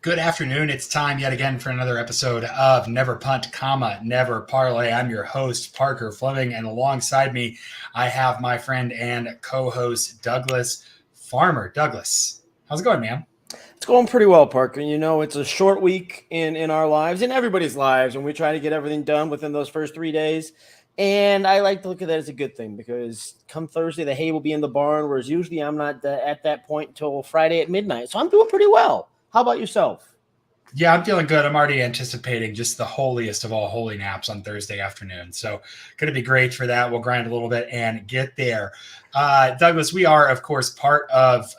Good afternoon. It's time yet again for another episode of Never Punt, Never Parlay. I'm your host, Parker Fleming, and alongside me, I have my friend and co-host, Douglas Farmer. Douglas, how's it going, man? It's going pretty well, Parker. You know, it's a short week in our lives, in everybody's lives, and we try to get everything done within those first 3 days. And I like to look at that as a good thing because come Thursday, the hay will be in the barn, whereas usually I'm not at that point until Friday at midnight. So I'm doing pretty well. How about yourself? Yeah, I'm feeling good. I'm already anticipating just the holiest of all holy naps on Thursday afternoon. So, going to be great for that. We'll grind a little bit and get there. Douglas, we are, of course, part of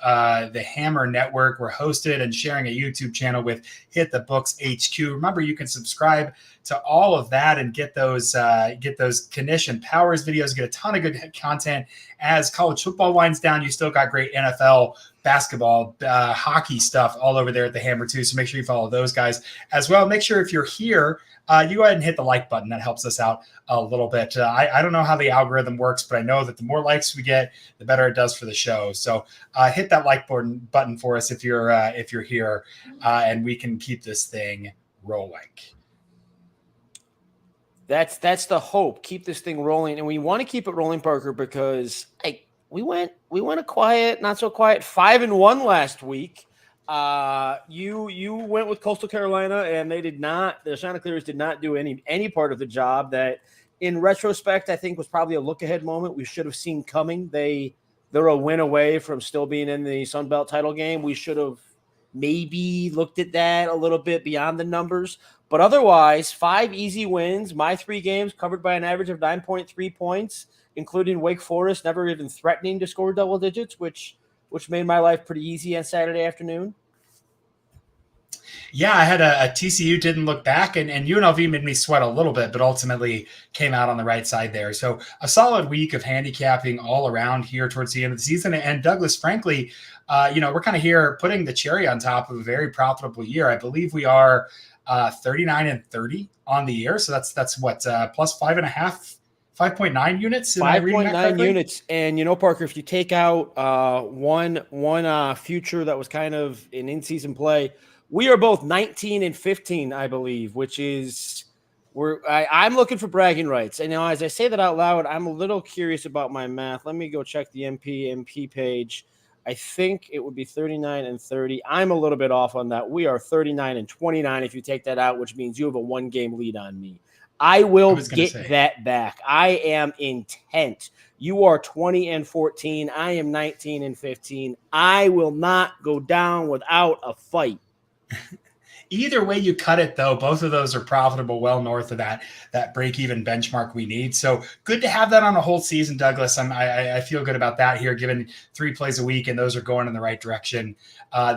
the Hammer Network. We're hosted and sharing a YouTube channel with Hit the Books HQ. Remember, you can subscribe to all of that and get those Knish and Powers videos. Get a ton of good content as college football winds down. You still got great NFL, basketball, hockey stuff all over there at the Hammer too. So make sure you follow those guys as well. Make sure if you're here, you go ahead and hit the like button. That helps us out a little bit. I don't know how the algorithm works, but I know that the more likes we get, the better it does for the show. So hit that like button for us if you're here, and we can keep this thing rolling. That's the hope. Keep this thing rolling, and we want to keep it rolling, Parker, because we went a quiet, not so quiet 5-1 last week. You went with Coastal Carolina, and the Chanticleers did not do any part of the job that, in retrospect, I think was probably a look ahead moment we should have seen coming. They're a win away from still being in the Sun Belt title game. We should have maybe looked at that a little bit beyond the numbers. But otherwise, 5 easy wins. My 3 games covered by an average of 9.3 points, including Wake Forest never even threatening to score double digits, which made my life pretty easy on Saturday afternoon. Yeah, I had a TCU didn't look back, and UNLV made me sweat a little bit, but ultimately came out on the right side there. So a solid week of handicapping all around here towards the end of the season. And Douglas, frankly, we're kind of here putting the cherry on top of a very profitable year. I believe we are 39-30 on the year. So that's what plus 5.9 units. 5.9 units. And, Parker, if you take out one future that was kind of an in-season play, we are both 19-15, I believe, which is I'm looking for bragging rights. And now, as I say that out loud, I'm a little curious about my math. Let me go check the MP page. I think it would be 39-30. I'm a little bit off on that. We are 39-29 if you take that out, which means you have a 1-game lead on me. I will get that back. I am intent. You are 20-14. I am 19-15. I will not go down without a fight. Either way you cut it, though, both of those are profitable, well north of that break-even benchmark we need. So good to have that on a whole season, Douglas. I feel good about that here, given 3 plays a week, and those are going in the right direction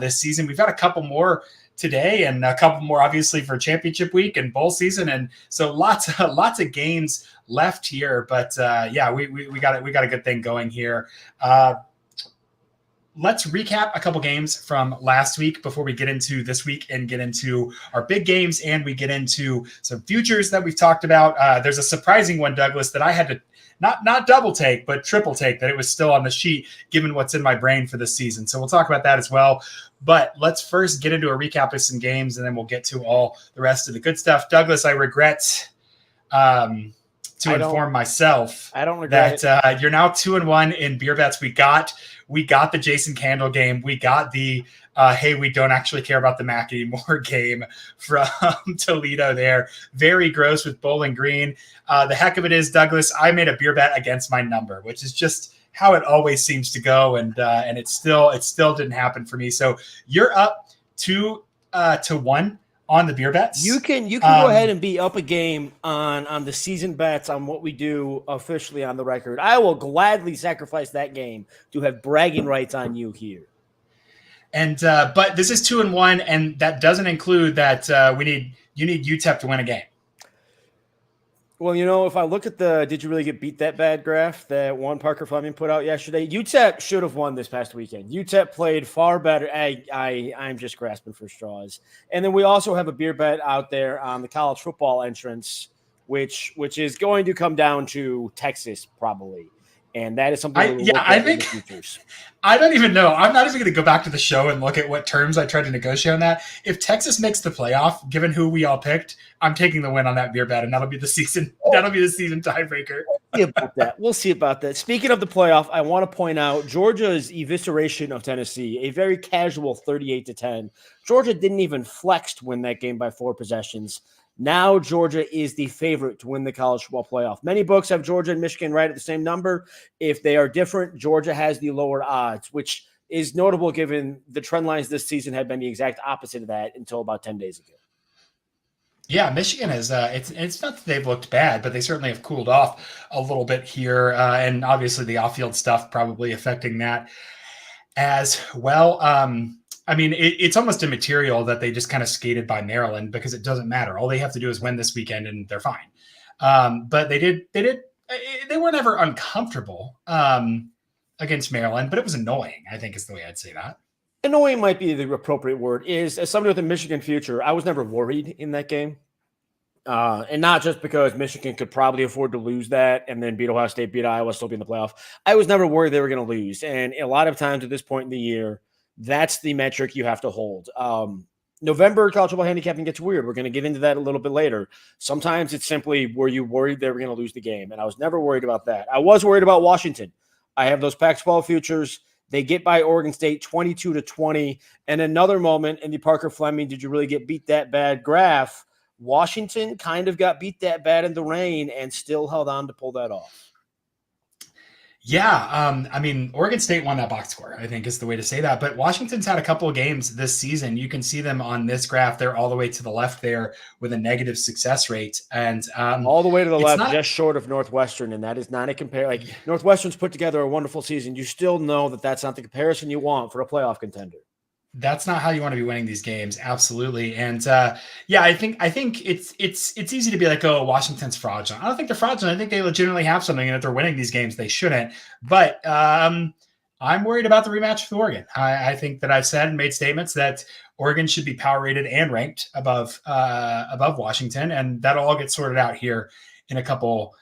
this season. We've got a couple more today, and a couple more, obviously, for championship week and bowl season, and so lots of games left here. But we got a good thing going here. Let's recap a couple games from last week before we get into this week and get into our big games, and we get into some futures that we've talked about. There's a surprising one, Douglas, that I had to not double take, but triple take, that it was still on the sheet given what's in my brain for this season. So we'll talk about that as well. But let's first get into a recap of some games, and then we'll get to all the rest of the good stuff. Douglas, I regret to inform myself that you're now 2-1 in beer bets. We got the Jason Candle game. We got the hey, we don't actually care about the Mac anymore game from Toledo there. Very gross with Bowling Green. The heck of it is, Douglas, I made a beer bet against my number, which is just how it always seems to go, and it still didn't happen for me. So you're up 2-1 on the beer bets. You can go ahead and be up a game on the season bets on what we do officially on the record. I will gladly sacrifice that game to have bragging rights on you here. And but this is 2-1, and that doesn't include that you need UTEP to win a game. Well, if I look at the did you really get beat that bad graph that one Parker Fleming put out yesterday, UTEP should have won this past weekend. UTEP played far better. I'm just grasping for straws. And then we also have a beer bet out there on the college football entrance, which is going to come down to Texas probably. And that is something we'll look at in the futures. I don't even know. I'm not even going to go back to the show and look at what terms I tried to negotiate on that. If Texas makes the playoff, given who we all picked, I'm taking the win on that beer bet, and that'll be the season. That'll be the season tiebreaker. We'll see about that. Speaking of the playoff, I want to point out Georgia's evisceration of Tennessee, a very casual 38-10. Georgia didn't even flex to win that game by 4 possessions. Now Georgia is the favorite to win the college football playoff. Many books have Georgia and Michigan right at the same number. If they are different, Georgia has the lower odds, which is notable given the trend lines this season had been the exact opposite of that until about 10 days ago. Yeah, Michigan is. It's not that they've looked bad, but they certainly have cooled off a little bit here, and obviously the off-field stuff probably affecting that as well. I mean, it's almost immaterial that they just kind of skated by Maryland because it doesn't matter. All they have to do is win this weekend, and they're fine. But they were never uncomfortable against Maryland, but it was annoying, I think is the way I'd say that. Annoying might be the appropriate word. As somebody with a Michigan future, I was never worried in that game. And not just because Michigan could probably afford to lose that and then beat Ohio State, beat Iowa, still be in the playoff. I was never worried they were going to lose. And a lot of times at this point in the year, that's the metric you have to hold. November college football handicapping gets weird. We're going to get into that a little bit later. Sometimes it's simply, were you worried they were going to lose the game? And I was never worried about that. I was worried about Washington. I have those Pac-12 futures. They get by Oregon State 22-20. And another moment in the Parker Fleming, did you really get beat that bad graph? Washington kind of got beat that bad in the rain and still held on to pull that off. Yeah, I mean, Oregon State won that box score, I think is the way to say that. But Washington's had a couple of games this season. You can see them on this graph. They're all the way to the left there with a negative success rate. And all the way to the left, just short of Northwestern. And that is not a compare. Like Northwestern's put together a wonderful season. You still know that that's not the comparison you want for a playoff contender. That's not how you want to be winning these games. Absolutely. And yeah, I think it's easy to be like, oh, Washington's fraudulent. I don't think they're fraudulent. I think they legitimately have something, and if they're winning these games, they shouldn't. But I'm worried about the rematch with Oregon. I think that I've said and made statements that Oregon should be power rated and ranked above Washington, and that'll all get sorted out here in a couple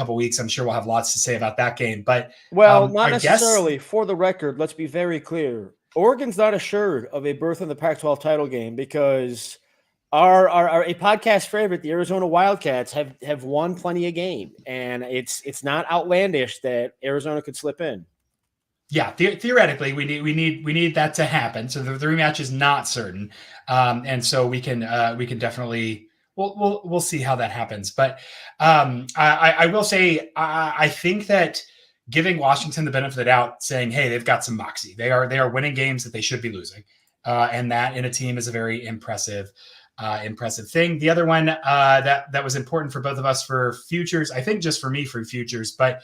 weeks. I'm sure we'll have lots to say about that game. But not necessarily. For the record, let's be very clear. Oregon's not assured of a berth in the Pac-12 title game because our a podcast favorite, the Arizona Wildcats, have won plenty of game, and it's not outlandish that Arizona could slip in. Yeah, theoretically, we need that to happen. So the rematch is not certain, and so we can definitely we'll see how that happens. But I will say I think that giving Washington the benefit of the doubt, saying, hey, they've got some moxie. They are winning games that they should be losing. And that in a team is a very impressive thing. The other one that was important for both of us for futures, I think just for me for futures, but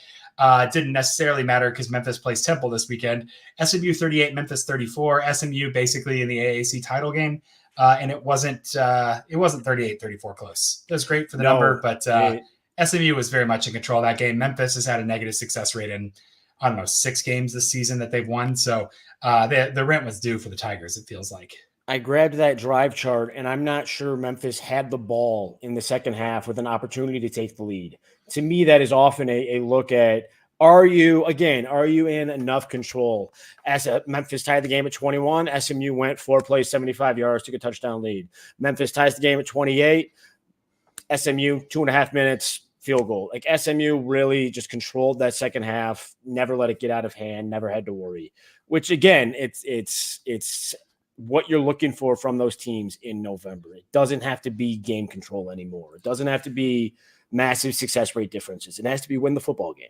didn't necessarily matter because Memphis plays Temple this weekend. SMU 38, Memphis 34. SMU basically in the AAC title game. And it wasn't 38-34 close. It was great for the number, but SMU was very much in control of that game. Memphis has had a negative success rate in, 6 games this season that they've won. So the rent was due for the Tigers, it feels like. I grabbed that drive chart, and I'm not sure Memphis had the ball in the second half with an opportunity to take the lead. To me, that is often a look at, are you in enough control? As Memphis tied the game at 21, SMU went 4 plays, 75 yards, took a touchdown lead. Memphis ties the game at 28, SMU 2.5 minutes, field goal. Like SMU really just controlled that second half, never let it get out of hand, never had to worry. Which again, it's what you're looking for from those teams in November. It doesn't have to be game control anymore. It doesn't have to be massive success rate differences. It has to be win the football game.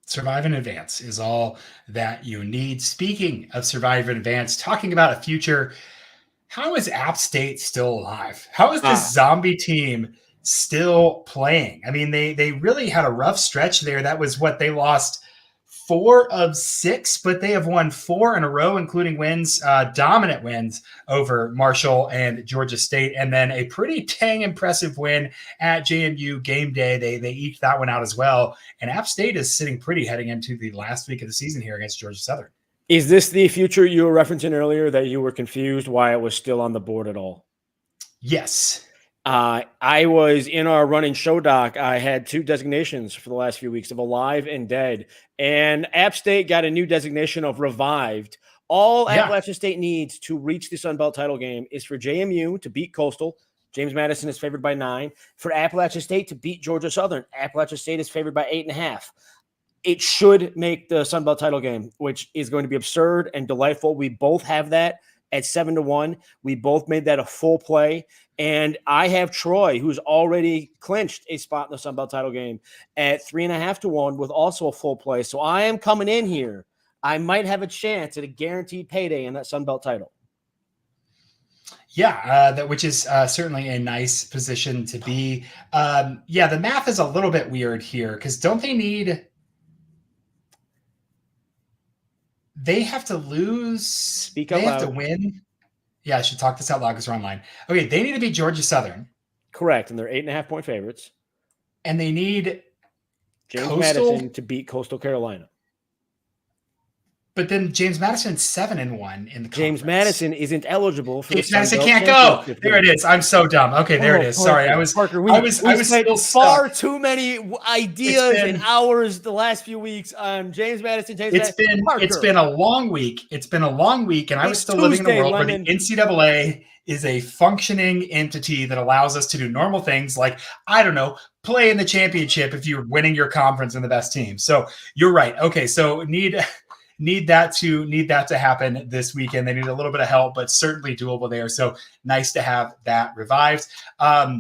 Survive and advance is all that you need. Speaking of survive and advance, talking about a future, how is App State still alive? How is this zombie team still playing? I mean, they really had a rough stretch there. That was what they lost 4 of 6, but they have won 4 in a row, including wins, dominant wins over Marshall and Georgia State, and then a pretty dang impressive win at JMU game day. They eked that one out as well. And App State is sitting pretty heading into the last week of the season here against Georgia Southern. Is this the future you were referencing earlier that you were confused why it was still on the board at all? Yes. I was in our running show doc. I had 2 designations for the last few weeks of alive and dead. And App State got a new designation of revived. All Appalachian State needs to reach the Sun Belt title game is for JMU to beat Coastal. James Madison is favored by 9. For Appalachian State to beat Georgia Southern, Appalachian State is favored by 8.5. It should make the Sun Belt title game, which is going to be absurd and delightful. We both have that at 7-1. We both made that a full play. And I have Troy, who's already clinched a spot in the Sun Belt title game, at 3.5-1 with also a full play. So I am coming in here. I might have a chance at a guaranteed payday in that Sun Belt title. Yeah, which is certainly a nice position to be. The math is a little bit weird here because don't they need? They have to lose. They have to win. Yeah, I should talk this out loud because we're online. Okay, they need to beat Georgia Southern. Correct, and they're 8.5-point favorites. And they need James Madison to beat Coastal Carolina. But then James Madison's 7-1 in the conference. James Madison isn't eligible for James Madison can't go. There it is. I'm so dumb. Okay, there it is. Parker, Sorry, I was still far too many ideas and hours the last few weeks on James Madison. It's been a long week. And I was still living in a world where the NCAA is a functioning entity that allows us to do normal things like, I don't know, play in the championship if you're winning your conference and the best team. So you're right. Okay, so need that to happen this weekend. They need a little bit of help, but certainly doable there. So nice to have that revived. How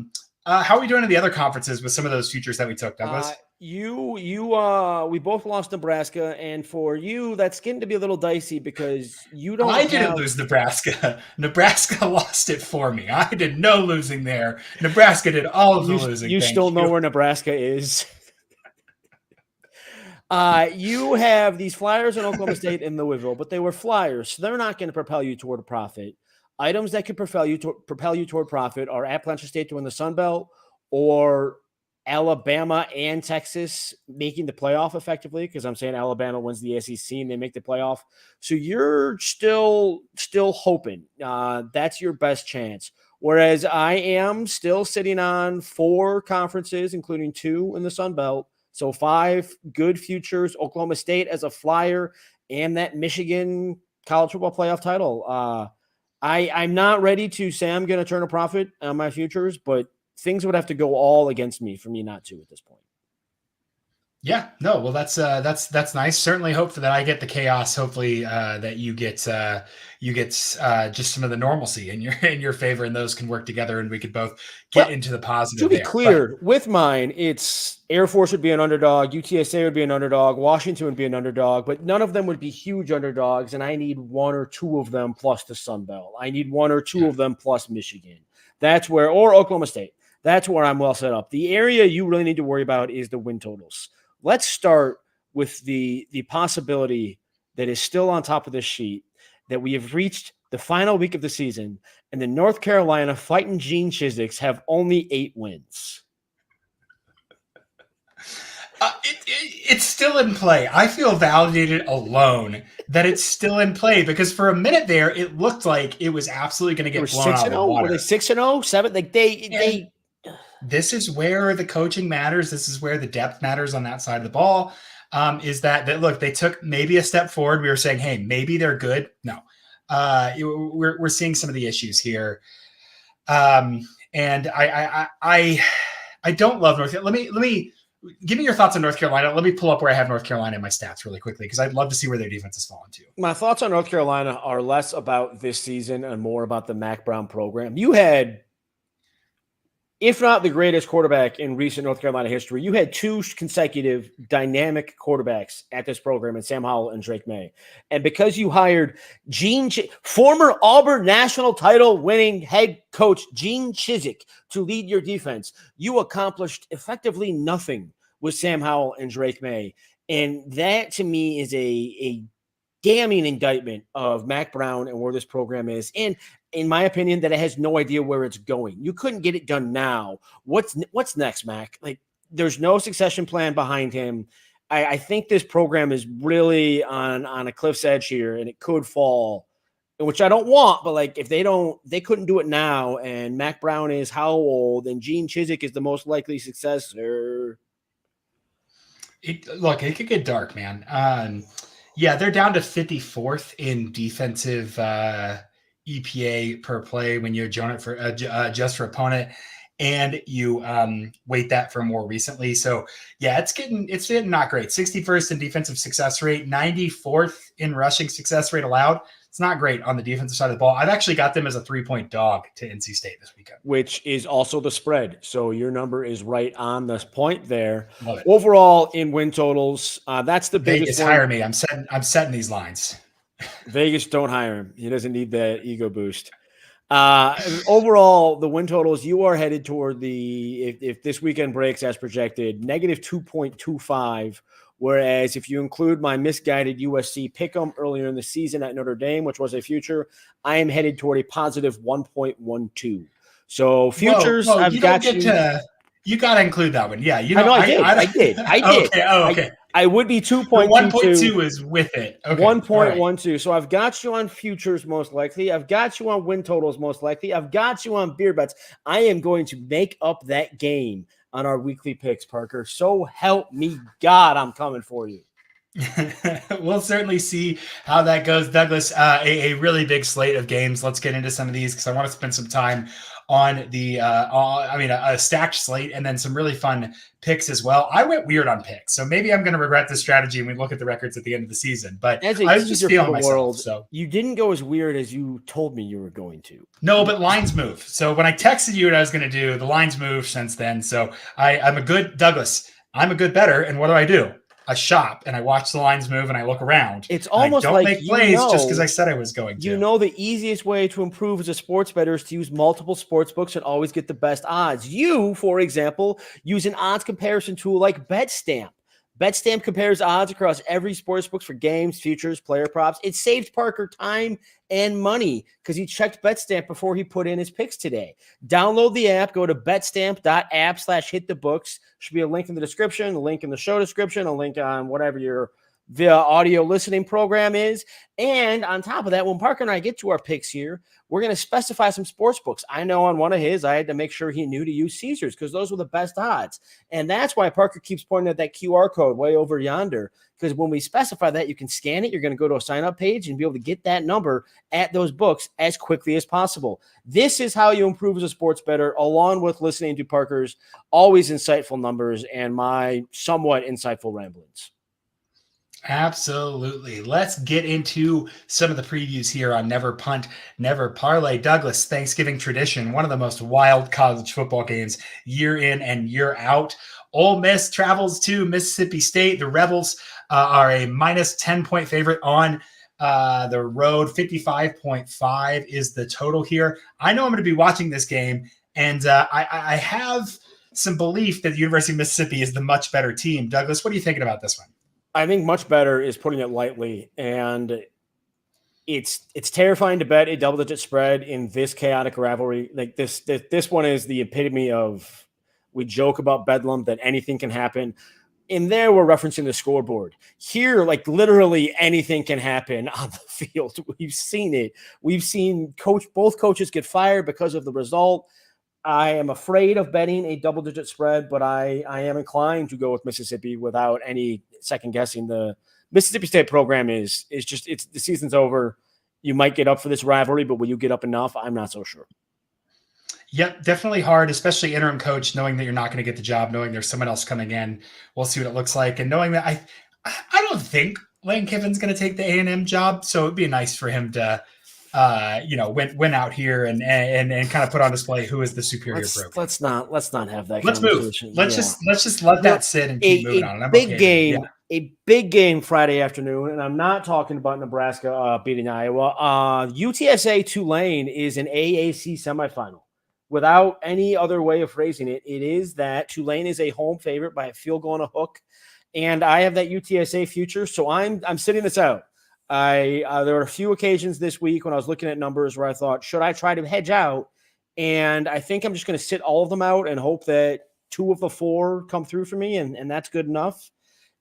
are we doing in the other conferences with some of those futures that we took, Douglas? We both lost Nebraska, and for you, that's getting to be a little dicey because you don't. I didn't lose Nebraska. Nebraska lost it for me. I did no losing there. Nebraska did all of the losing. You still know where Nebraska is. You have these flyers in Oklahoma State and Louisville, but they were flyers, so they're not going to propel you toward a profit. Items that could propel you toward profit are Appalachian State to win the Sun Belt or Alabama and Texas making the playoff effectively, because I'm saying Alabama wins the SEC and they make the playoff. So you're still hoping that's your best chance. Whereas I am still sitting on 4 conferences, including 2 in the Sun Belt. So 5 good futures, Oklahoma State as a flyer, and that Michigan college football playoff title. I'm not ready to say I'm going to turn a profit on my futures, but things would have to go all against me for me not to at this point. Yeah, no, well, that's nice. Certainly hope that I get the chaos. Hopefully that you get just some of the normalcy in your favor, and those can work together, and we could both get into the positive. To be clear, with mine, it's Air Force would be an underdog, UTSA would be an underdog, Washington would be an underdog, but none of them would be huge underdogs, and I need 1 or 2 of them plus the Sun Belt. I need 1 or 2 of them plus Michigan. That's where, or Oklahoma State. That's where I'm well set up. The area you really need to worry about is the win totals. Let's start with the possibility that is still on top of this sheet that we have reached the final week of the season, and the North Carolina Fighting Gene Chiswick's have only 8 wins. It's still in play. I feel validated alone that it's still in play because for a minute there, it looked like it was absolutely going to get blown out of the water. Were they 6-0, 7? Like they. This is where the coaching matters. This is where the depth matters on that side of the ball. Is that look, they took maybe a step forward. We were saying, hey, maybe they're good. No, we're seeing some of the issues here. And I don't love North Carolina. Let me give me your thoughts on North Carolina. Let me pull up where I have North Carolina in my stats really quickly because I'd love to see where their defense has fallen to. My thoughts on North Carolina are less about this season and more about the Mac Brown program. You had, if not the greatest quarterback in recent North Carolina history, you had 2 consecutive dynamic quarterbacks at this program in Sam Howell and Drake May. And because you hired former Auburn national title winning head coach Gene Chiswick to lead your defense, you accomplished effectively nothing with Sam Howell and Drake May. And that to me is a damning indictment of Mac Brown and where this program is. And in my opinion, that it has no idea where it's going. You couldn't get it done now. What's next, Mac? Like, there's no succession plan behind him. I think this program is really on a cliff's edge here, and it could fall which I don't want, but like if they couldn't do it now, and Mac Brown is how old, and Gene Chizik is the most likely successor. Look, it could get dark, man. Yeah, they're down to 54th in defensive EPA per play when you adjust for opponent, and you weight that for more recently. So yeah, it's getting not great. 61st in defensive success rate, 94th in rushing success rate allowed. It's not great on the defensive side of the ball. I've actually got them as a 3-point dog to NC State this weekend, which is also the spread. So your number is right on this point there. Love it. Overall in win totals, that's the biggest Vegas, hire me. I'm setting these lines. Vegas, don't hire him. He doesn't need that ego boost. Overall, the win totals, you are headed toward if this weekend breaks as projected, negative 2.25. Whereas if you include my misguided USC pick'em earlier in the season at Notre Dame, which was a future, I am headed toward a positive 1.12. So futures, whoa, I've got you. You got to include that one. Yeah, I did. Okay. Oh, okay. I would be 2.22. 1.2 is with it. Okay. 1.12. Right. So I've got you on futures most likely. I've got you on win totals most likely. I've got you on beer bets. I am going to make up that game on our weekly picks, Parker. So help me God, I'm coming for you. We'll certainly see how that goes, Douglas. A really big slate of games. Let's get into some of these because I want to spend some time on a stacked slate and then some really fun picks as well. I went weird on picks, so maybe I'm going to regret this strategy when we look at the records at the end of the season. But I was just feeling myself. So you didn't go as weird as you told me you were going to. No, but lines move. So when I texted you what I was going to do, the lines moved since then. So I'm a good Douglas. I'm a good bettor, and what do? I shop and I watch the lines move and I look around. It's almost don't like make plays just because I said I was going to. You know, the easiest way to improve as a sports bettor is to use multiple sports books and always get the best odds. You, for example, use an odds comparison tool like BetStamp. BetStamp compares odds across every sports book for games, futures, player props. It saved Parker time and money because he checked BetStamp before he put in his picks today. Download the app. Go to betstamp.app/hitthebooks. Should be a link in the description, a link in the show description, a link on whatever your via audio listening program is. And on top of that, when Parker and I get to our picks here, we're going to specify some sports books. I know on one of his, I had to make sure he knew to use Caesars because those were the best odds. And that's why Parker keeps pointing at that QR code way over yonder, because when we specify that, you can scan it. You're going to go to a sign-up page and be able to get that number at those books as quickly as possible. This is how you improve as a sports bettor, along with listening to Parker's always insightful numbers and my somewhat insightful ramblings. Absolutely. Let's get into some of the previews here on Never Punt, Never Parlay. Douglas, Thanksgiving tradition, one of the most wild college football games year in and year out. Ole Miss travels to Mississippi State. The Rebels are a minus 10-point favorite on the road. 55.5 is the total here. I know I'm going to be watching this game, and I have some belief that the University of Mississippi is the much better team. Douglas, what are you thinking about this one? I think much better is putting it lightly, and it's terrifying to bet a double-digit spread in this chaotic rivalry. Like this one is the epitome of, we joke about Bedlam, that anything can happen. In there, we're referencing the scoreboard. Here, like literally anything can happen on the field. We've seen it. We've seen both coaches get fired because of the result. I am afraid of betting a double-digit spread, but I am inclined to go with Mississippi without any second guessing. The Mississippi State program is just, the season's over. You might get up for this rivalry, but will you get up enough? I'm not so sure. Yep, definitely hard, especially interim coach, knowing that you're not going to get the job, knowing there's someone else coming in. We'll see what it looks like, and knowing that I don't think Lane Kiffin's going to take the A&M job, so it'd be nice for him to win out here and kind of put on display who is the superior program. Let's not have that. Let's move. Let's just let that sit and keep moving on. A big game Friday afternoon, and I'm not talking about Nebraska beating Iowa. UTSA Tulane is an AAC semifinal. Without any other way of phrasing it, it is that Tulane is a home favorite by a field goal and a hook, and I have that UTSA future, so I'm sitting this out. There were a few occasions this week when I was looking at numbers where I thought, should I try to hedge out? And I think I'm just going to sit all of them out and hope that 2 of the 4 come through for me, and that's good enough.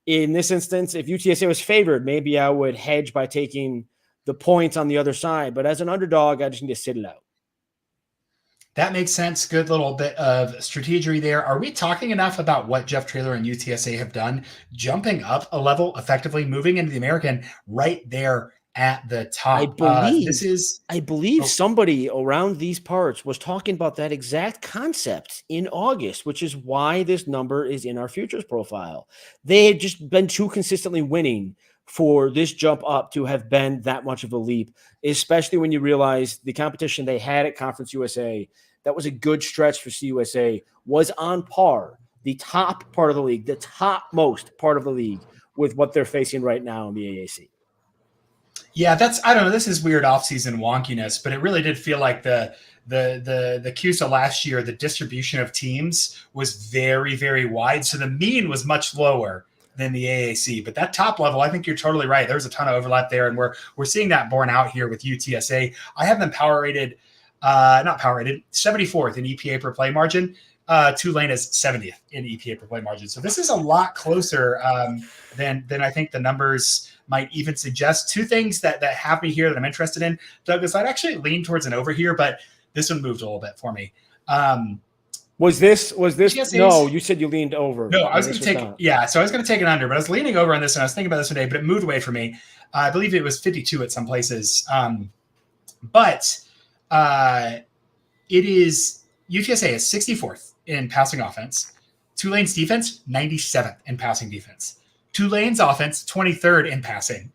In this instance, if UTSA was favored, maybe I would hedge by taking the points on the other side. But as an underdog, I just need to sit it out. That makes sense. Good little bit of strategery there. Are we talking enough about what Jeff Traylor and UTSA have done, jumping up a level, effectively moving into the American right there at the top? I believe somebody around these parts was talking about that exact concept in August, which is why this number is in our futures profile. They had just been too consistently winning for this jump up to have been that much of a leap, especially when you realize the competition they had at Conference USA, that was a good stretch for CUSA, was on par, the top part of the league, the topmost part of the league with what they're facing right now in the AAC. Yeah, I don't know. This is weird offseason wonkiness, but it really did feel like the CUSA last year, the distribution of teams was very, very wide. So the mean was much lower than the AAC. But that top level, I think you're totally right. There's a ton of overlap there, and we're seeing that borne out here with UTSA. I have them power rated, not power rated, 74th in EPA per play margin. Tulane is 70th in EPA per play margin. So this is a lot closer than I think the numbers might even suggest. Two things that have me here that I'm interested in, Douglas. I'd actually lean towards an over here, but this one moved a little bit for me. Was this? GSA's, no, you said you leaned over. No, I was going to take, so I was going to take an under, but I was leaning over on this, and I was thinking about this today, but it moved away from me. I believe it was 52 at some places. But it is, UTSA is 64th in passing offense. Tulane's defense, 97th in passing defense. Tulane's offense, 23rd in passing.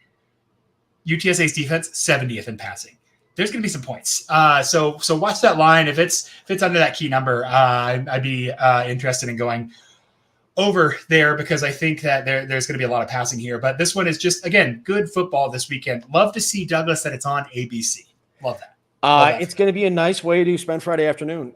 UTSA's defense, 70th in passing. There's going to be some points. So watch that line. If it's under that key number, I'd be interested in going over there, because I think that there's going to be a lot of passing here. But this one is just, again, good football this weekend. Love to see, Douglas, that it's on ABC. Love that. It's going to be a nice way to spend Friday afternoon.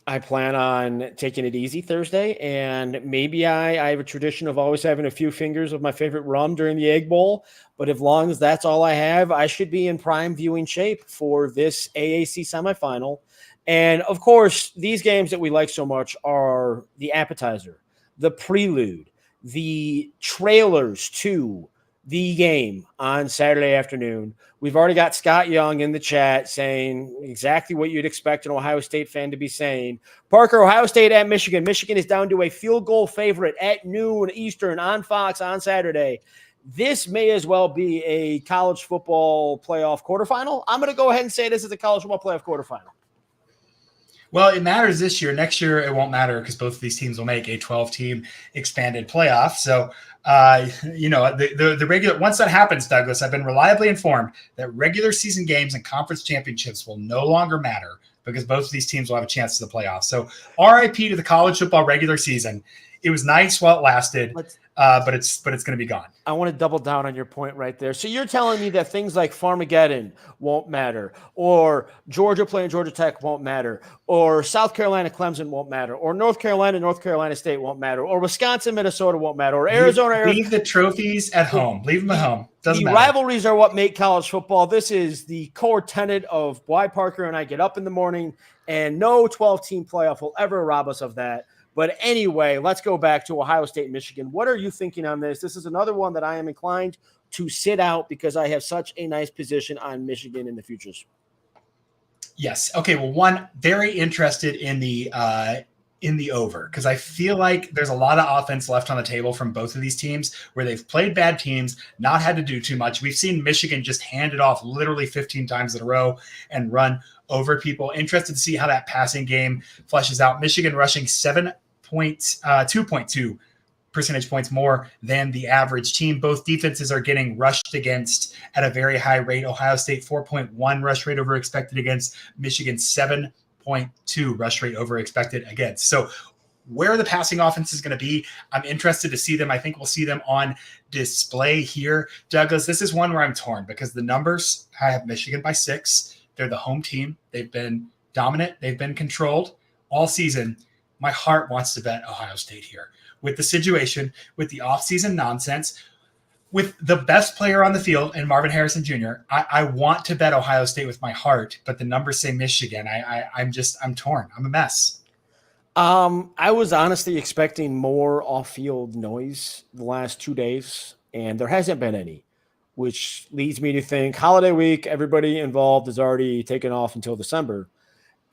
I plan on taking it easy Thursday, and maybe I have a tradition of always having a few fingers of my favorite rum during the Egg Bowl. But as long as that's all I have, I should be in prime viewing shape for this AAC semifinal. And of course, these games that we like so much are the appetizer, the prelude, the trailers to the game on Saturday afternoon. We've already got Scott Young in the chat saying exactly what you'd expect an Ohio State fan to be saying. Parker, Ohio State at Michigan. Michigan is down to a field goal favorite at noon Eastern on Fox on Saturday. This may as well be a college football playoff quarterfinal. I'm going to go ahead and say this is a college football playoff quarterfinal. Well, it matters this year. Next year, it won't matter because both of these teams will make a 12-team expanded playoff. So, the regular, once that happens, Douglas, I've been reliably informed that regular season games and conference championships will no longer matter because both of these teams will have a chance to the playoffs. So, RIP to the college football regular season. It was nice while it lasted, but it's going to be gone. I want to double down on your point right there. So you're telling me that things like Farmageddon won't matter, or Georgia playing Georgia Tech won't matter, or South Carolina Clemson won't matter, or North Carolina State won't matter, or Wisconsin Minnesota won't matter, or Arizona. Leave the trophies at home. Leave them at home. Doesn't matter. Rivalries are what make college football. This is the core tenet of why Parker and I get up in the morning, and no 12-team playoff will ever rob us of that. But anyway, let's go back to Ohio State, Michigan. What are you thinking on this? This is another one that I am inclined to sit out because I have such a nice position on Michigan in the futures. Yes. Okay. Well, one, very interested in the over, because I feel like there's a lot of offense left on the table from both of these teams where they've played bad teams, not had to do too much. We've seen Michigan just hand it off literally 15 times in a row and run over people. Interested to see how that passing game fleshes out. Michigan rushing 2.2 percentage points more than the average team. Both defenses are getting rushed against at a very high rate. Ohio State 4.1 rush rate over expected against. Michigan 7.2 rush rate over expected against. So where the passing offense is going to be, I'm interested to see them. I think we'll see them on display here. Douglas, this is one where I'm torn because the numbers, I have Michigan by 6. They're the home team. They've been dominant. They've been controlled all season. My heart wants to bet Ohio State here. With the situation, with the offseason nonsense, with the best player on the field in Marvin Harrison Jr., I want to bet Ohio State with my heart, but the numbers say Michigan. I'm torn. I'm a mess. I was honestly expecting more off-field noise the last 2 days, and there hasn't been any. which leads me to think holiday week, everybody involved is already taken off until December.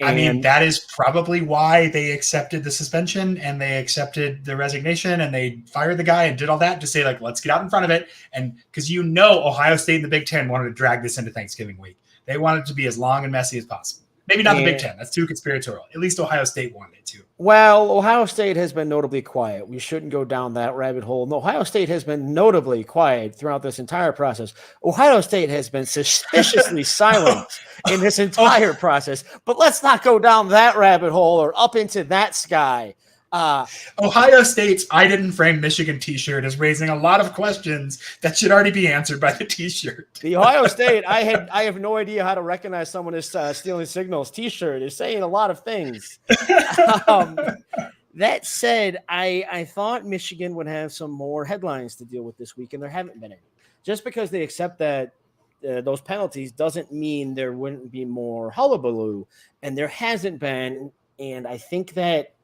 I mean, that is probably why they accepted the suspension and they accepted the resignation and they fired the guy and did all that to say, like, let's get out in front of it. And because Ohio State and the Big Ten wanted to drag this into Thanksgiving week. They wanted it to be as long and messy as possible. Maybe not the Big Ten. That's too conspiratorial. At least Ohio State wanted it to. Well, Ohio State has been notably quiet. We shouldn't go down that rabbit hole. And Ohio State has been notably quiet throughout this entire process. Ohio State has been suspiciously silent in this entire process. But let's not go down that rabbit hole or up into that sky. Ohio State's "I didn't frame Michigan" t-shirt is raising a lot of questions that should already be answered by the t-shirt. The Ohio State, I have no idea how to recognize someone as stealing signals t-shirt is saying a lot of things. That said, I thought Michigan would have some more headlines to deal with this week, and there haven't been any. Just because they accept that those penalties doesn't mean there wouldn't be more hullabaloo, and there hasn't been. And I think that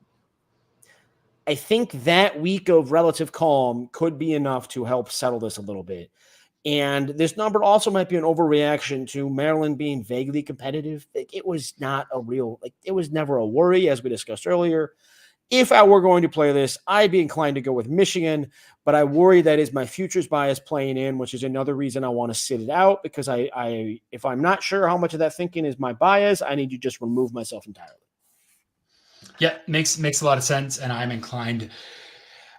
week of relative calm could be enough to help settle this a little bit. And this number also might be an overreaction to Maryland being vaguely competitive. It was it was never a worry, as we discussed earlier. If I were going to play this, I'd be inclined to go with Michigan, but I worry that is my futures bias playing in, which is another reason I want to sit it out, because if I'm not sure how much of that thinking is my bias, I need to just remove myself entirely. Yeah, makes a lot of sense, and I'm inclined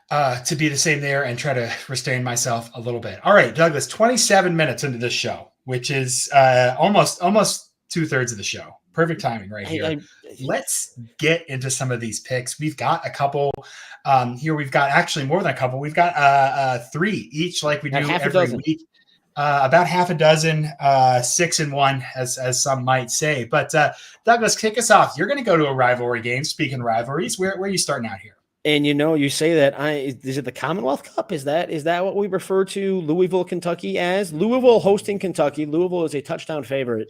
to be the same there and try to restrain myself a little bit. All right, Douglas, 27 minutes into this show, which is almost 2/3 of the show. Perfect timing right here. Let's get into some of these picks. We've got a couple here. We've got actually more than a couple. We've got 3 each, like we do every week. About half a dozen, 6 and 1, as some might say. But Douglas, kick us off. You're going to go to a rivalry game. Speaking of rivalries, where are you starting out here? And you say that is it the Commonwealth Cup? Is that what we refer to Louisville, Kentucky as? Louisville hosting Kentucky. Louisville is a touchdown favorite.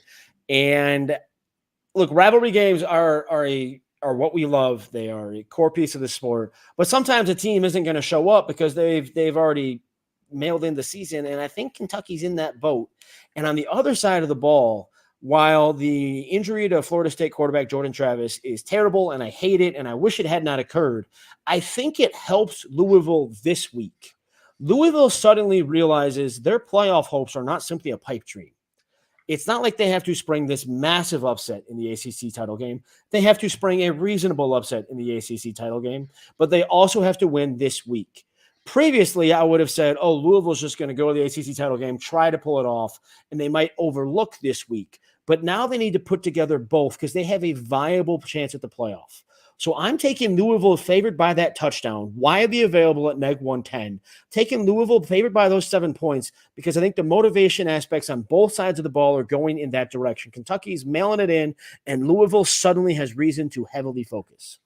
And look, rivalry games are what we love. They are a core piece of the sport. But sometimes a team isn't going to show up because they've already mailed in the season, and I think Kentucky's in that boat. And on the other side of the ball, while the injury to Florida State quarterback Jordan Travis is terrible, and I hate it, and I wish it had not occurred, I think it helps Louisville this week. Louisville suddenly realizes their playoff hopes are not simply a pipe dream. It's not like they have to spring this massive upset in the ACC title game. They have to spring a reasonable upset in the ACC title game, but they also have to win this week. Previously, I would have said, Louisville's just going to go to the ACC title game, try to pull it off, and they might overlook this week. But now they need to put together both because they have a viable chance at the playoff. So I'm taking Louisville favored by that touchdown, widely available at neg 110. Taking Louisville favored by those 7 points because I think the motivation aspects on both sides of the ball are going in that direction. Kentucky's mailing it in, and Louisville suddenly has reason to heavily focus.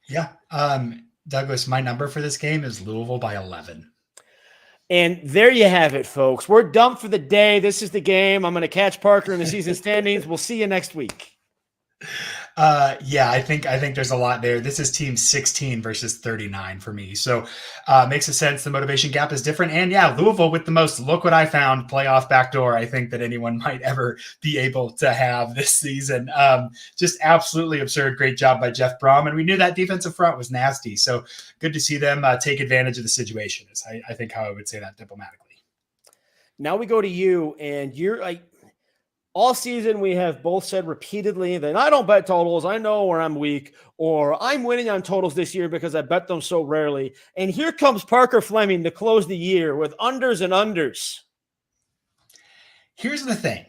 Yeah. Douglas, my number for this game is Louisville by 11. And there you have it, folks. We're done for the day. This is the game. I'm going to catch Parker in the season standings. We'll see you next week. Yeah, I think there's a lot there. This is team 16 versus 39 for me. So makes a sense. The motivation gap is different. And yeah, Louisville with the most, look what I found, playoff backdoor, I think that anyone might ever be able to have this season. Just absolutely absurd. Great job by Jeff Brom. And we knew that defensive front was nasty. So good to see them take advantage of the situation is I think how I would say that diplomatically. Now we go to you, and you're like, all season, we have both said repeatedly that I don't bet totals. I know where I'm weak, or I'm winning on totals this year because I bet them so rarely. And here comes Parker Fleming to close the year with unders and unders. Here's the thing.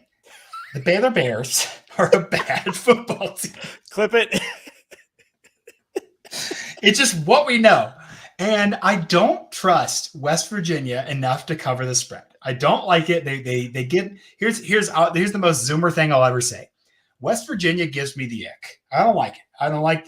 The Baylor Bears are a bad football team. Clip it. It's just what we know. And I don't trust West Virginia enough to cover the spread. I don't like it. They give here's the most Zoomer thing I'll ever say. West Virginia gives me the ick. I don't like it. I don't like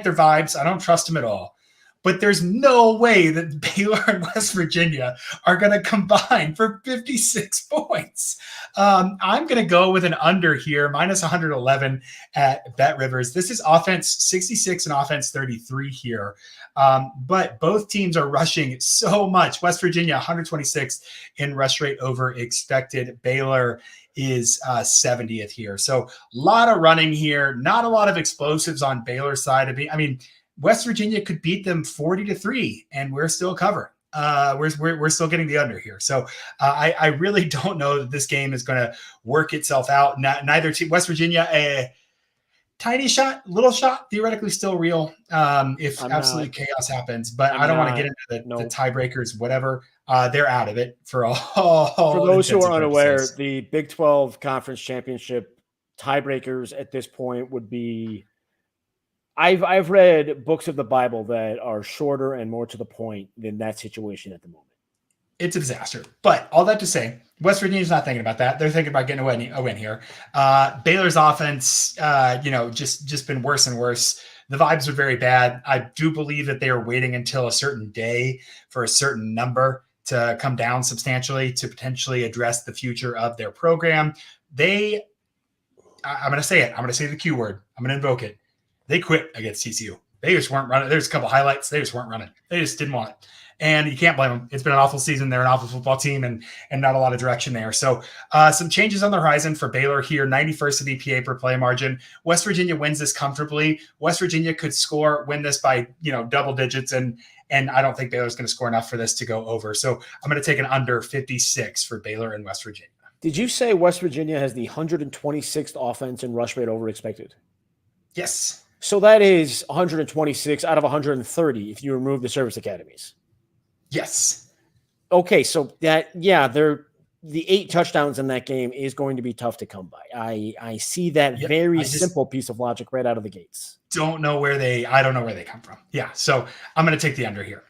their vibes. I don't trust them at all. but there's no way that Baylor and West Virginia are going to combine for 56 points. I'm going to go with an under here, minus 111 at Bet Rivers. This is offense 66 and offense 33 here. But both teams are rushing so much. West Virginia, 126 in rush rate over expected. Baylor is 70th here. So a lot of running here, not a lot of explosives on Baylor's side. I mean, West Virginia could beat them 40-3, and we're still covering. We're still getting the under here. So I really don't know that this game is going to work itself out. Neither team, West Virginia, a tiny shot, little shot, theoretically still real if absolute chaos happens. But I don't want to get into the tiebreakers, whatever. They're out of it for all. For those who are unaware, the Big 12 Conference Championship tiebreakers at this point would be. I've read books of the Bible that are shorter and more to the point than that situation at the moment. It's a disaster. But all that to say, West Virginia's not thinking about that. They're thinking about getting a win here. Baylor's offense, just been worse and worse. The vibes are very bad. I do believe that they are waiting until a certain day for a certain number to come down substantially to potentially address the future of their program. I'm going to say it. I'm going to say the Q word. I'm going to invoke it. They quit against TCU. They just weren't running. There's a couple highlights. They just weren't running. They just didn't want it. And you can't blame them. It's been an awful season. They're an awful football team and not a lot of direction there. So some changes on the horizon for Baylor here. 91st in EPA per play margin. West Virginia wins this comfortably. West Virginia could win this by double digits. And I don't think Baylor's going to score enough for this to go over. So I'm going to take an under 56 for Baylor and West Virginia. Did you say West Virginia has the 126th offense in rush rate over expected? Yes. So that is 126 out of 130 if you remove the service academies. Yes. Okay, so they're the 8 touchdowns in that game is going to be tough to come by. I see that simple piece of logic right out of the gates. I don't know where they come from. Yeah, so I'm going to take the under here.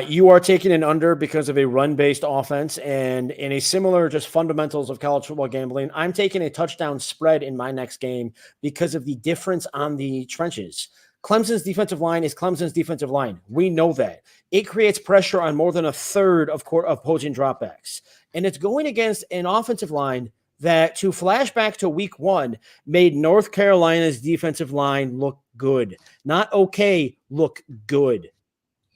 You are taking an under because of a run-based offense, and in a similar just fundamentals of college football gambling, I'm taking a touchdown spread in my next game because of the difference on the trenches. Clemson's defensive line is Clemson's defensive line. We know that. It creates pressure on more than a third of opposing dropbacks, and it's going against an offensive line that, to flashback to week 1, made North Carolina's defensive line look good. Not okay, look good.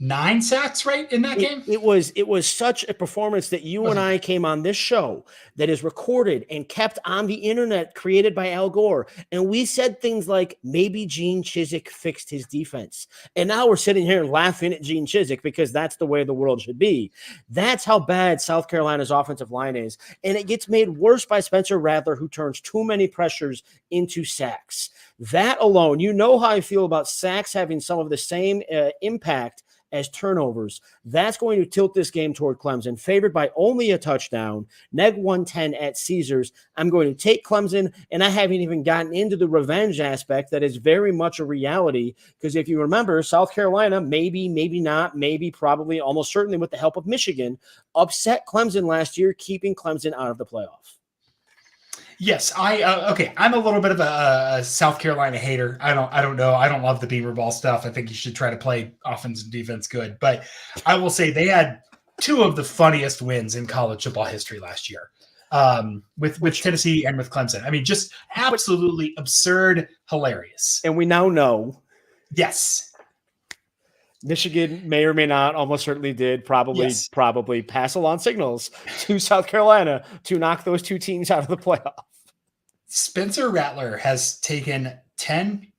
9 sacks, right, in that game? It was such a performance that you and I came on this show that is recorded and kept on the internet, created by Al Gore. And we said things like, maybe Gene Chizik fixed his defense. And now we're sitting here laughing at Gene Chizik because that's the way the world should be. That's how bad South Carolina's offensive line is. And it gets made worse by Spencer Rattler, who turns too many pressures into sacks. That alone, you know how I feel about sacks having some of the same impact as turnovers. That's going to tilt this game toward Clemson, favored by only a touchdown, neg 110 at Caesars. I'm going to take Clemson, and I haven't even gotten into the revenge aspect that is very much a reality, because if you remember, South Carolina, maybe not, probably, almost certainly with the help of Michigan, upset Clemson last year, keeping Clemson out of the playoff. Yes, I'm a little bit of a South Carolina hater. I don't know. I don't love the Beaver ball stuff. I think you should try to play offense and defense good. But I will say they had 2 of the funniest wins in college football history last year, with Tennessee and with Clemson. I mean, just absolutely absurd, hilarious. And we now know. Yes. Michigan may or may not, almost certainly did, probably pass along signals to South Carolina to knock those 2 teams out of the playoff. Spencer Rattler has taken 10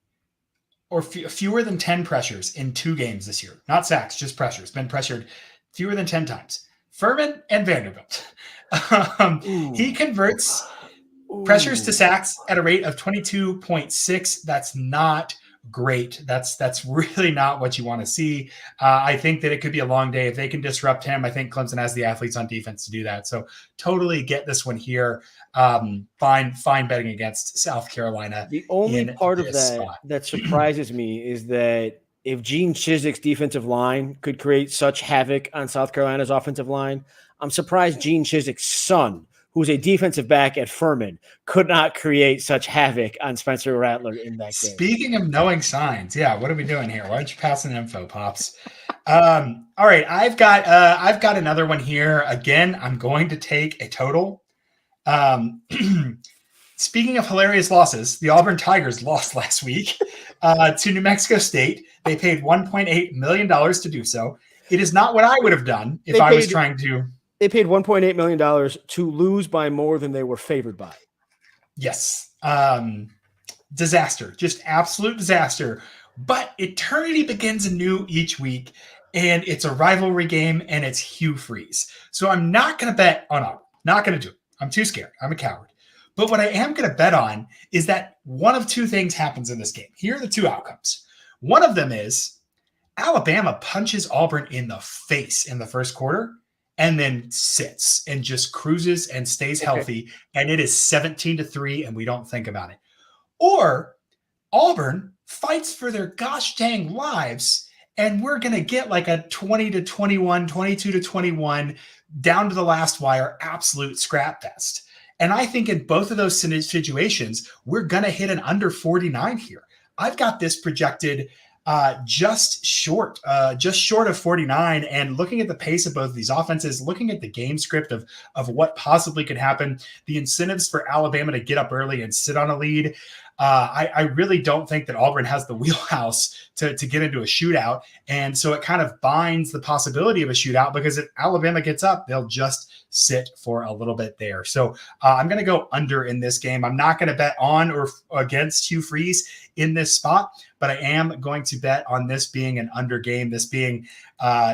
or fewer than 10 pressures in 2 games this year. Not sacks, just pressures. Been pressured fewer than 10 times. Furman and Vanderbilt. He converts pressures to sacks at a rate of 22.6. That's not great. That's really not what you want to see. I think that it could be a long day if they can disrupt him. I think Clemson has the athletes on defense to do that. So totally get this one here. Fine betting against South Carolina. The only part of that surprises me is that if Gene Chizik's defensive line could create such havoc on South Carolina's offensive line, I'm surprised Gene Chizik's son, who's a defensive back at Furman, could not create such havoc on Spencer Rattler in that game. Speaking of knowing signs, yeah, what are we doing here? Why don't you pass an info, Pops? All right, I've got another one here. Again, I'm going to take a total. Speaking of hilarious losses, the Auburn Tigers lost last week to New Mexico State. They paid $1.8 million to do so. It is not what I would have done if I was trying to. They paid $1.8 million to lose by more than they were favored by. Yes. Disaster. Just absolute disaster. But eternity begins anew each week, and it's a rivalry game, and it's Hugh Freeze. So I'm not going to bet on Auburn. Not going to do it. I'm too scared. I'm a coward. But what I am going to bet on is that one of two things happens in this game. Here are the two outcomes. One of them is Alabama punches Auburn in the face in the first quarter and then sits and just cruises and stays healthy. And it is 17-3 and we don't think about it. Or Auburn fights for their gosh dang lives and we're going to get like a 20-21, 22-21 down to the last wire, absolute scrap fest. And I think in both of those situations, we're going to hit an under 49 here. I've got this projected just short of 49. And looking at the pace of both of these offenses, looking at the game script of what possibly could happen, the incentives for Alabama to get up early and sit on a lead, I really don't think that Auburn has the wheelhouse to get into a shootout. And so it kind of binds the possibility of a shootout because if Alabama gets up, they'll just sit for a little bit there. So I'm going to go under in this game. I'm not going to bet on or against Hugh Freeze in this spot, but I am going to bet on this being an under game, this being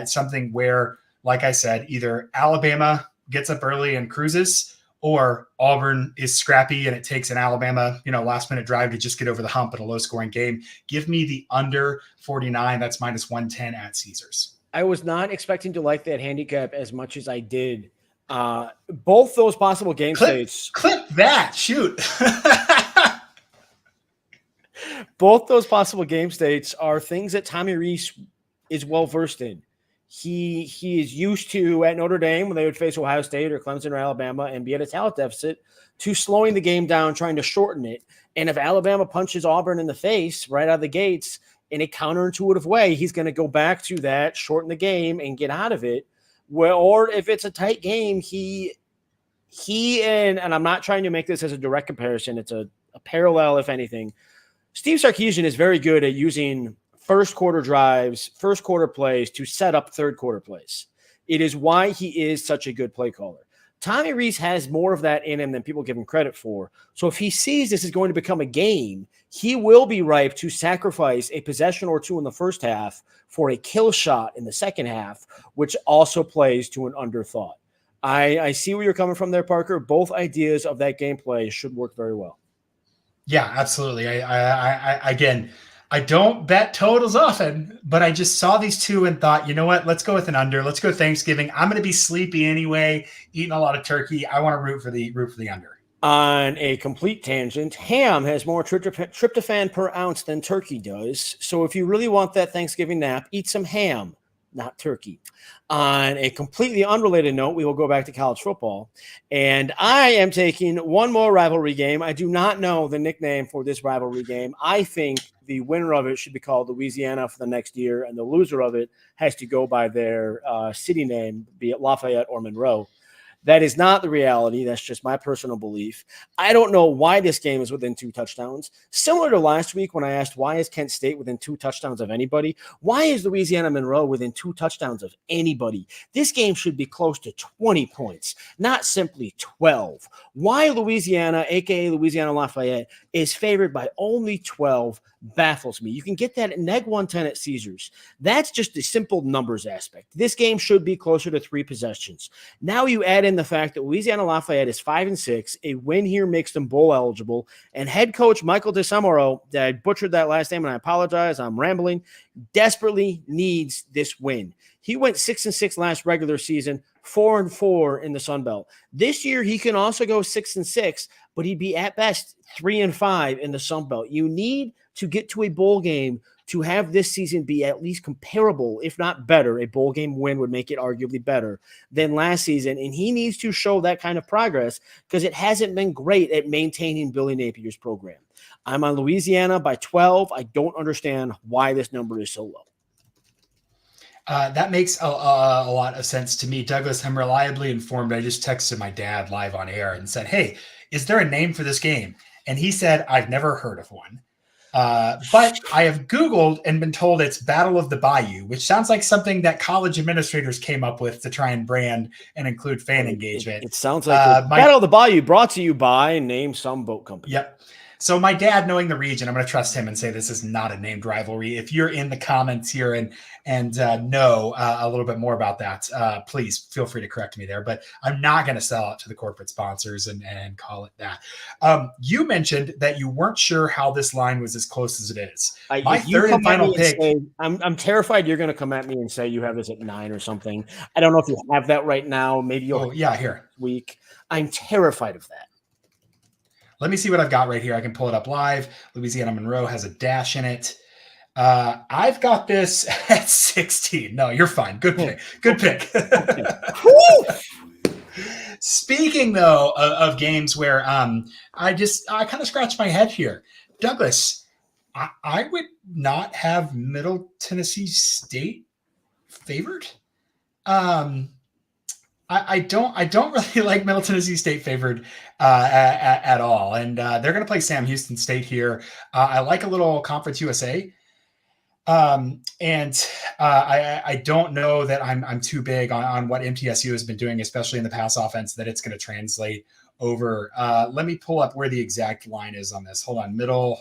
something where, like I said, either Alabama gets up early and cruises, or Auburn is scrappy and it takes an Alabama, last minute drive to just get over the hump in a low scoring game. Give me the under 49. That's minus 110 at Caesars. I was not expecting to like that handicap as much as I did. Both those possible game states. Clip that. Shoot. Both those possible game states are things that Tommy Rees is well versed in. He is used to, at Notre Dame, when they would face Ohio State or Clemson or Alabama and be at a talent deficit, to slowing the game down, trying to shorten it. And if Alabama punches Auburn in the face right out of the gates in a counterintuitive way, he's going to go back to that, shorten the game, and get out of it. Well, or if it's a tight game, he and I'm not trying to make this as a direct comparison, it's a parallel, if anything. Steve Sarkisian is very good at using first quarter drives, first quarter plays to set up third quarter plays. It is why he is such a good play caller. Tommy Rees has more of that in him than people give him credit for. So if he sees this is going to become a game, he will be ripe to sacrifice a possession or two in the first half for a kill shot in the second half, which also plays to an underthought. I see where you're coming from there, Parker. Both ideas of that gameplay should work very well. Yeah, absolutely. I don't bet totals often, but I just saw these two and thought, you know what? Let's go with an under. Let's go Thanksgiving. I'm going to be sleepy anyway, eating a lot of turkey. I want to root for the under. On a complete tangent, ham has more tryptophan per ounce than turkey does. So if you really want that Thanksgiving nap, eat some ham, not turkey. On a completely unrelated note, we will go back to college football. And I am taking one more rivalry game. I do not know the nickname for this rivalry game. I think the winner of it should be called Louisiana for the next year, and the loser of it has to go by their city name, be it Lafayette or Monroe. That is not the reality. That's just my personal belief. I don't know why this game is within 2 touchdowns. Similar to last week when I asked why is Kent State within 2 touchdowns of anybody, why is Louisiana Monroe within 2 touchdowns of anybody? This game should be close to 20 points, not simply 12. Why Louisiana, a.k.a. Louisiana Lafayette, is favored by only 12 baffles me. You can get that at neg 110 at Caesars. That's just a simple numbers aspect. This game should be closer to 3 possessions. Now you add in the fact that Louisiana Lafayette is 5-6. A win here makes them bowl eligible. And head coach Michael DeSamoro, I butchered that last name and I apologize, I'm rambling, desperately needs this win. He went 6-6 last regular season, 4-4 in the Sun Belt. This year, he can also go 6-6, but he'd be at best 3-5 in the Sun Belt. You need to get to a bowl game to have this season be at least comparable, if not better. A bowl game win would make it arguably better than last season. And he needs to show that kind of progress because it hasn't been great at maintaining Billy Napier's program. I'm on Louisiana by 12. I don't understand why this number is so low. That makes a lot of sense to me. Douglas, I'm reliably informed. I just texted my dad live on air and said, hey, is there a name for this game? And he said, I've never heard of one. But I have Googled and been told it's Battle of the Bayou, which sounds like something that college administrators came up with to try and brand and include fan engagement. It sounds like Battle of the Bayou brought to you by name some boat company. Yep. So my dad, knowing the region, I'm going to trust him and say this is not a named rivalry. If you're in the comments here and know a little bit more about that, please feel free to correct me there. But I'm not going to sell out to the corporate sponsors and call it that. You mentioned that you weren't sure how this line was as close as it is. My third and final pick. I'm terrified you're going to come at me and say you have this at 9 or something. I don't know if you have that right now. Maybe you'll here week. I'm terrified of that. Let me see what I've got right here. I can pull it up live. Louisiana Monroe has a dash in it. I've got this at 16. No, you're fine. Good pick. Good pick. Speaking, though, of games where I kind of scratched my head here. Douglas, I would not have Middle Tennessee State favored. I don't really like Middle Tennessee State favored at all, and they're going to play Sam Houston State here. I like a little Conference USA, and I don't know that I'm too big on what MTSU has been doing, especially in the pass offense, that it's going to translate over. Let me pull up where the exact line is on this. Hold on, middle.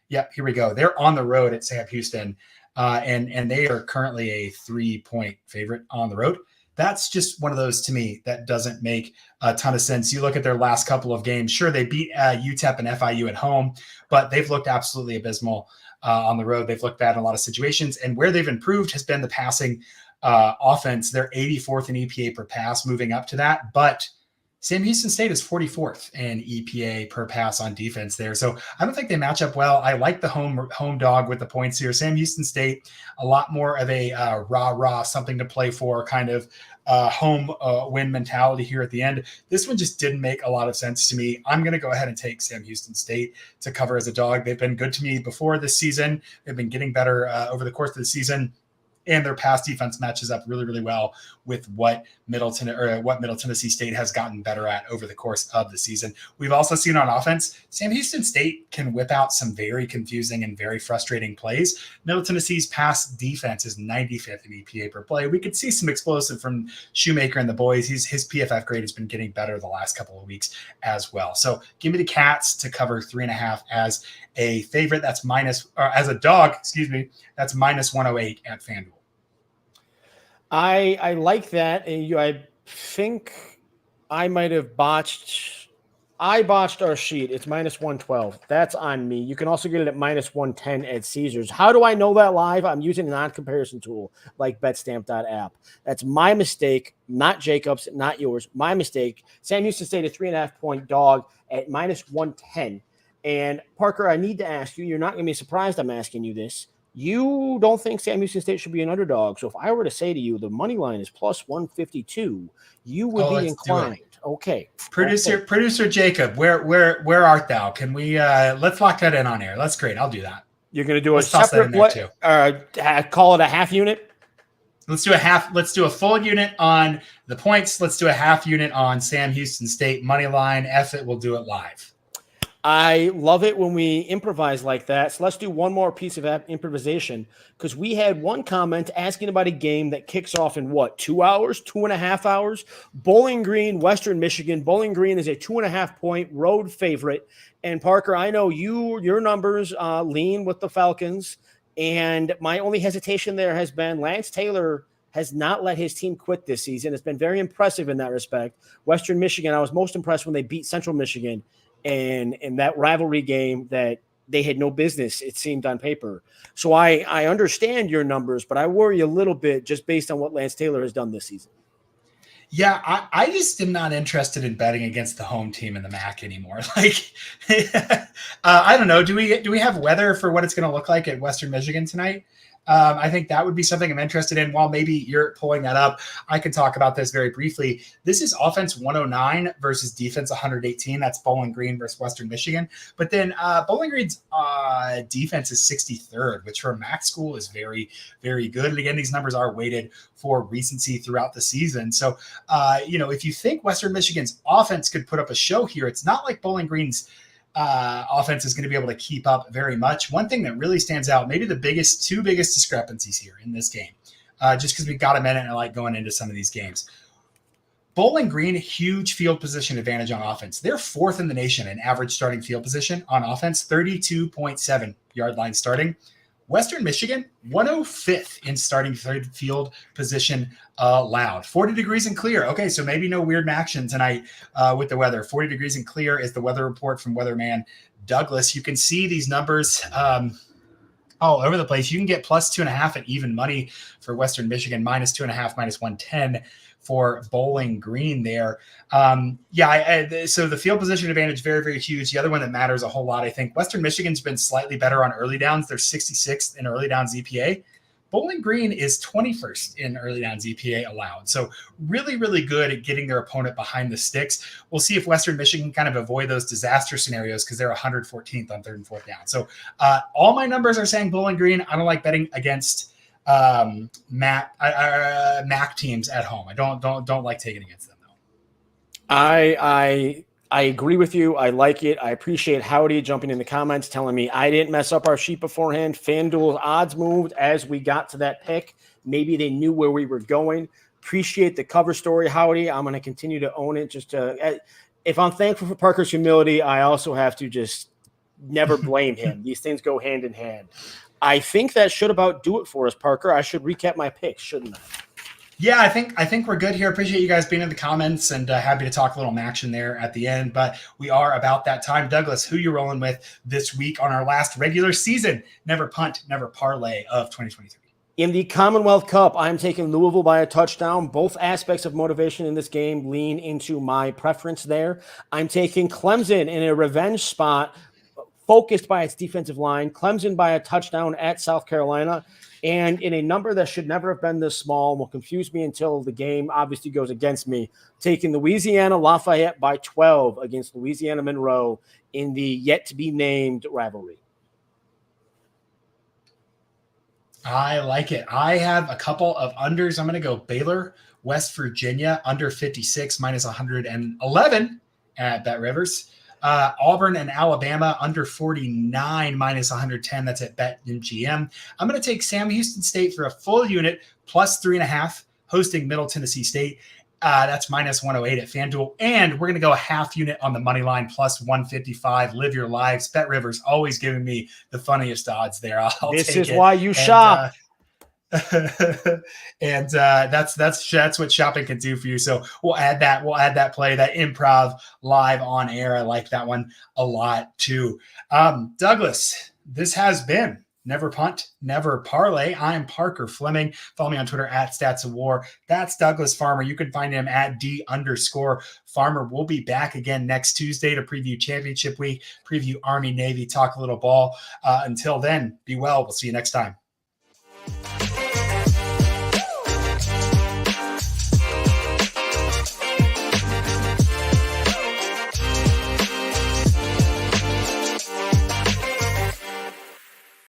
Yep, here we go. They're on the road at Sam Houston, and they are currently a 3-point favorite on the road. That's just one of those, to me, that doesn't make a ton of sense. You look at their last couple of games. Sure, they beat UTEP and FIU at home, but they've looked absolutely abysmal on the road. They've looked bad in a lot of situations, and where they've improved has been the passing offense. They're 84th in EPA per pass, moving up to that, but Sam Houston State is 44th in EPA per pass on defense there. So I don't think they match up well. I like the home dog with the points here. Sam Houston State, a lot more of a rah-rah, something to play for kind of home win mentality here at the end. This one just didn't make a lot of sense to me. I'm going to go ahead and take Sam Houston State to cover as a dog. They've been good to me before this season. They've been getting better over the course of the season. And their pass defense matches up really, really well with what Middle Tennessee State has gotten better at over the course of the season. We've also seen on offense, Sam Houston State can whip out some very confusing and very frustrating plays. Middle Tennessee's pass defense is 95th in EPA per play. We could see some explosive from Shoemaker and the boys. His PFF grade has been getting better the last couple of weeks as well. So give me the Cats to cover 3.5 as a favorite. That's as a dog, that's minus 108 at FanDuel. I like that. And I think I might have botched our sheet. It's minus 112. That's on me. You can also get it at minus 110 at Caesars. How do I know that live? I'm using a non-comparison tool like betstamp.app. That's my mistake, not Jacob's, not yours. My mistake. Sam Houston State, a 3.5-point dog at minus 110. And Parker, I need to ask you, you're not going to be surprised I'm asking you this. You don't think Sam Houston State should be an underdog. So if I were to say to you, the money line is plus 152, you would be inclined. Okay. Producer Jacob, where art thou? Can we, let's lock that in on air. That's great. I'll do that. You're going to do a separate, call it a half unit. Let's do a full unit on the points. Let's do a half unit on Sam Houston State money line. We'll do it live. I love it when we improvise like that. So let's do one more piece of improvisation because we had one comment asking about a game that kicks off in 2 hours, 2.5 hours. Bowling Green, Western Michigan. Bowling Green is a 2.5-point road favorite. And Parker, I know your numbers lean with the Falcons. And my only hesitation there has been Lance Taylor has not let his team quit this season. It's been very impressive in that respect. Western Michigan, I was most impressed when they beat Central Michigan. And in that rivalry game that they had no business, it seemed on paper. So I understand your numbers, but I worry a little bit just based on what Lance Taylor has done this season. Yeah, I just am not interested in betting against the home team in the MAC anymore. Like, I don't know. Do we have weather for what it's going to look like at Western Michigan tonight? I think that would be something I'm interested in. While maybe you're pulling that up, I can talk about this very briefly. This is offense 109 versus defense 118. That's Bowling Green versus Western Michigan. But then Bowling Green's defense is 63rd, which for a MAC school is very, very good. And again, these numbers are weighted for recency throughout the season. So, if you think Western Michigan's offense could put up a show here, it's not like Bowling Green's offense is going to be able to keep up very much. One thing that really stands out, maybe the two biggest discrepancies here in this game, just because we got a minute and I like going into some of these games. Bowling Green, huge field position advantage on offense. They're fourth in the nation in average starting field position on offense, 32.7 yard line starting. Western Michigan, 105th in starting third field position allowed. 40 degrees and clear. Okay, so maybe no weird action tonight with the weather. 40 degrees and clear is the weather report from weatherman Douglas. You can see these numbers all over the place. You can get plus 2.5 at even money for Western Michigan, minus 2.5, minus 110 for Bowling Green there. So the field position advantage, very, very huge. The other one that matters a whole lot, I think, Western Michigan's been slightly better on early downs. They're 66th in early downs EPA. Bowling Green is 21st in early downs EPA allowed. So really, really good at getting their opponent behind the sticks. We'll see if Western Michigan kind of avoid those disaster scenarios because they're 114th on third and fourth down. So all my numbers are saying Bowling Green. I don't like betting against MAC teams at home. I don't like taking against them though. I agree with you. I like it. I appreciate Howdy jumping in the comments telling me I didn't mess up our sheet beforehand. FanDuel's odds moved as we got to that pick. Maybe they knew where we were going. Appreciate the cover story, Howdy. I'm going to continue to own it. If I'm thankful for Parker's humility, I also have to just never blame him. These things go hand in hand. I think that should about do it for us, Parker. I should recap my picks, shouldn't I? Yeah, I think we're good here. Appreciate you guys being in the comments and happy to talk a little action there at the end. But we are about that time. Douglas, who you rolling with this week on our last regular season? Never Punt, Never Parlay of 2023. In the Commonwealth Cup, I'm taking Louisville by a touchdown. Both aspects of motivation in this game lean into my preference there. I'm taking Clemson in a revenge spot, focused by its defensive line. Clemson by a touchdown at South Carolina. And in a number that should never have been this small, will confuse me until the game obviously goes against me, taking Louisiana Lafayette by 12 against Louisiana Monroe in the yet-to-be-named rivalry. I like it. I have a couple of unders. I'm going to go Baylor, West Virginia, under 56, minus 111 at Bet Rivers. Auburn and Alabama under 49 minus 110. That's at BetMGM. I'm going to take Sam Houston State for a full unit plus 3.5 hosting Middle Tennessee State. That's minus 108 at FanDuel. And we're going to go a half unit on the money line plus 155. Live your lives. Bet Rivers always giving me the funniest odds there. This is why you shop. And that's what shopping can do for you. So we'll add that play, that improv live on air. I like that one a lot too. Douglas, this has been Never Punt, Never Parlay. I'm Parker Fleming. Follow me on Twitter at Stats of War. That's Douglas Farmer. You can find him at D_Farmer. We'll be back again next Tuesday to preview championship week, preview Army, Navy, talk a little ball. Until then, be well. We'll see you next time.